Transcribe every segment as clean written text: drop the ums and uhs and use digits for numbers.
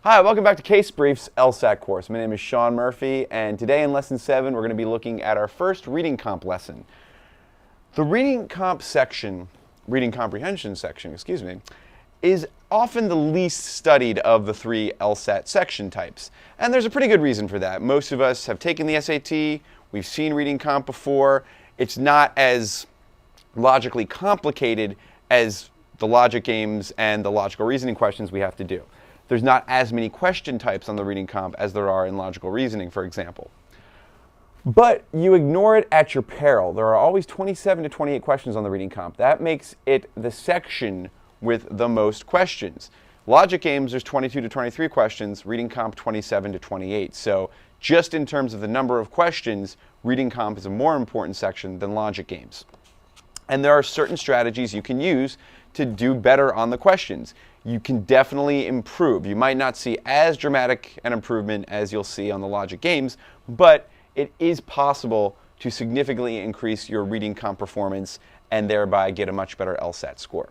Hi, welcome back to Case Brief's LSAT course. My name is Sean Murphy, and today in Lesson 7 we're going to be looking at our first reading comp lesson. The reading comprehension section, is often the least studied of the three LSAT section types. And there's a pretty good reason for that. Most of us have taken the SAT, we've seen reading comp before. It's not as logically complicated as the logic games and the logical reasoning questions we have to do. There's not as many question types on the reading comp as there are in logical reasoning, for example. But you ignore it at your peril. There are always 27 to 28 questions on the reading comp. That makes it the section with the most questions. Logic games, there's 22 to 23 questions, reading comp 27 to 28. So just in terms of the number of questions, reading comp is a more important section than logic games. And there are certain strategies you can use to do better on the questions. You can definitely improve. You might not see as dramatic an improvement as you'll see on the logic games, but it is possible to significantly increase your reading comp performance and thereby get a much better LSAT score.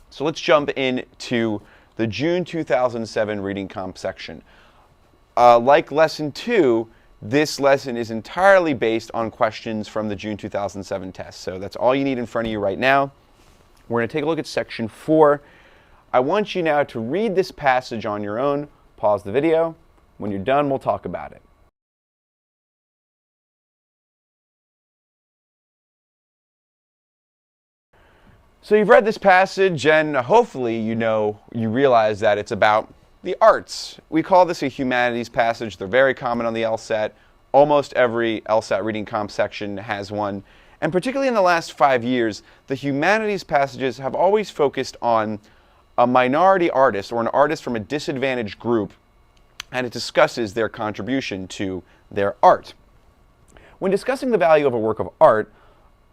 So let's jump into the June 2007 reading comp section. Like lesson 2, this lesson is entirely based on questions from the June 2007 test. So that's all you need in front of you right now. We're going to take a look at section 4. I want you now to read this passage on your own. Pause the video. When you're done, we'll talk about it. So you've read this passage, and hopefully you realize that it's about the arts. We call this a humanities passage. They're very common on the LSAT. Almost every LSAT reading comp section has one. And particularly in the last 5 years, the humanities passages have always focused on a minority artist or an artist from a disadvantaged group, and it discusses their contribution to their art. When discussing the value of a work of art,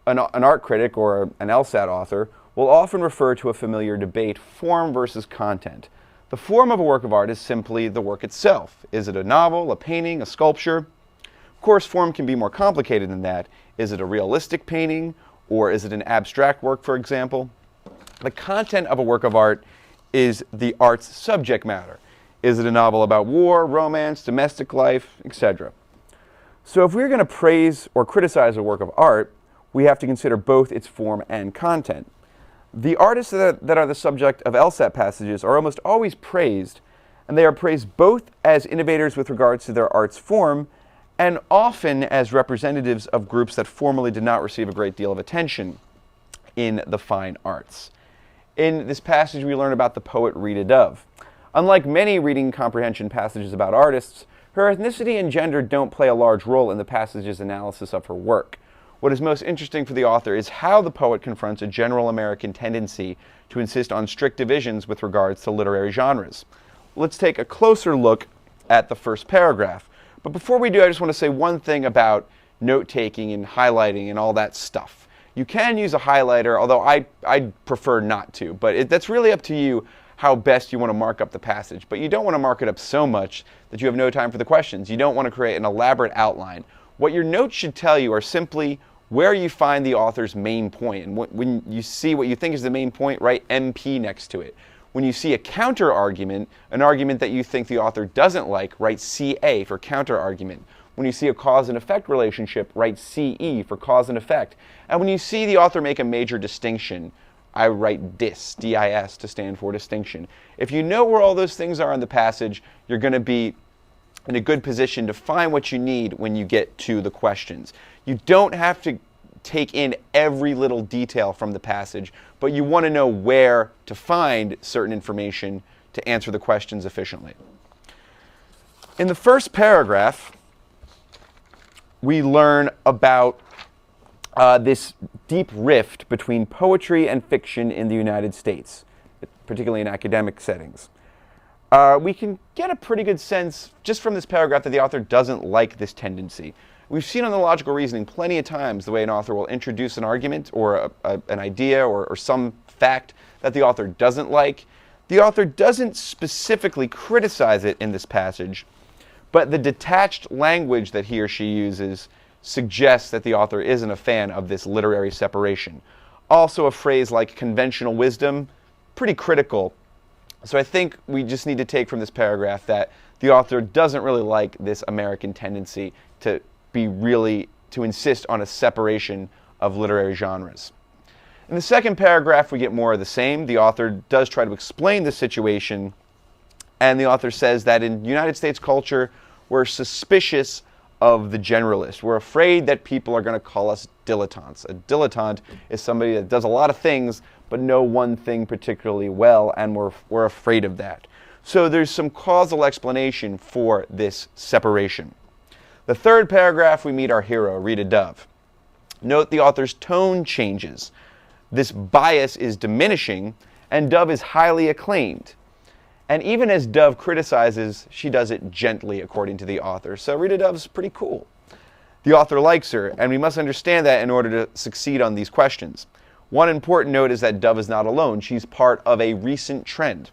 an art critic or an LSAT author will often refer to a familiar debate, form versus content. The form of a work of art is simply the work itself. Is it a novel, a painting, a sculpture? Of course, form can be more complicated than that. Is it a realistic painting, or is it an abstract work, for example? The content of a work of art is the art's subject matter. Is it a novel about war, romance, domestic life, etc.? So if we're going to praise or criticize a work of art, we have to consider both its form and content. The artists that are the subject of LSAT passages are almost always praised, and they are praised both as innovators with regards to their art's form and often as representatives of groups that formerly did not receive a great deal of attention in the fine arts. In this passage, we learn about the poet Rita Dove. Unlike many reading comprehension passages about artists, her ethnicity and gender don't play a large role in the passage's analysis of her work. What is most interesting for the author is how the poet confronts a general American tendency to insist on strict divisions with regards to literary genres. Let's take a closer look at the first paragraph. But before we do, I just want to say one thing about note-taking and highlighting and all that stuff. You can use a highlighter, although I prefer not to, but that's really up to you how best you want to mark up the passage. But you don't want to mark it up so much that you have no time for the questions. You don't want to create an elaborate outline. What your notes should tell you are simply where you find the author's main point. And when you see what you think is the main point, write MP next to it. When you see a counter-argument, an argument that you think the author doesn't like, write CA for counter-argument. When you see a cause and effect relationship, write CE for cause and effect. And when you see the author make a major distinction, I write DIS, D-I-S, to stand for distinction. If you know where all those things are in the passage, you're going to be in a good position to find what you need when you get to the questions. You don't have to take in every little detail from the passage, but you want to know where to find certain information to answer the questions efficiently. In the first paragraph, we learn about this deep rift between poetry and fiction in the United States, particularly in academic settings. We can get a pretty good sense just from this paragraph that the author doesn't like this tendency. We've seen on the logical reasoning plenty of times the way an author will introduce an argument or an idea or some fact that the author doesn't like. The author doesn't specifically criticize it in this passage, but the detached language that he or she uses suggests that the author isn't a fan of this literary separation. Also, a phrase like conventional wisdom, pretty critical So I think we just need to take from this paragraph that the author doesn't really like this American tendency to insist on a separation of literary genres. In the second paragraph, we get more of the same. The author does try to explain the situation, and the author says that in United States culture, we're suspicious of the generalist. We're afraid that people are going to call us dilettantes. A dilettante is somebody that does a lot of things, but know one thing particularly well, and we're afraid of that. So there's some causal explanation for this separation. The third paragraph, we meet our hero, Rita Dove. Note the author's tone changes. This bias is diminishing, and Dove is highly acclaimed. And even as Dove criticizes, she does it gently, according to the author. So Rita Dove's pretty cool. The author likes her, and we must understand that in order to succeed on these questions. One important note is that Dove is not alone. She's part of a recent trend.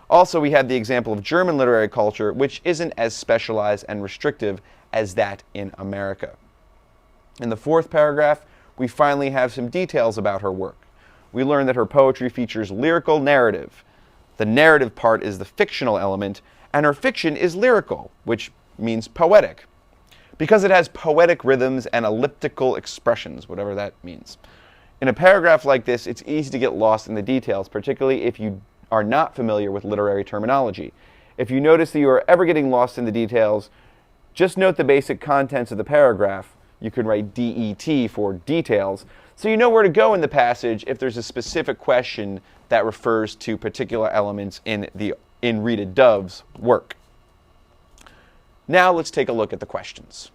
Also, we have the example of German literary culture, which isn't as specialized and restrictive as that in America. In the fourth paragraph, we finally have some details about her work. We learn that her poetry features lyrical narrative. The narrative part is the fictional element, and her fiction is lyrical, which means poetic, because it has poetic rhythms and elliptical expressions, whatever that means. In a paragraph like this, it's easy to get lost in the details, particularly if you are not familiar with literary terminology. If you notice that you are ever getting lost in the details, just note the basic contents of the paragraph. You can write DET for details, so you know where to go in the passage if there's a specific question that refers to particular elements in Rita Dove's work. Now let's take a look at the questions.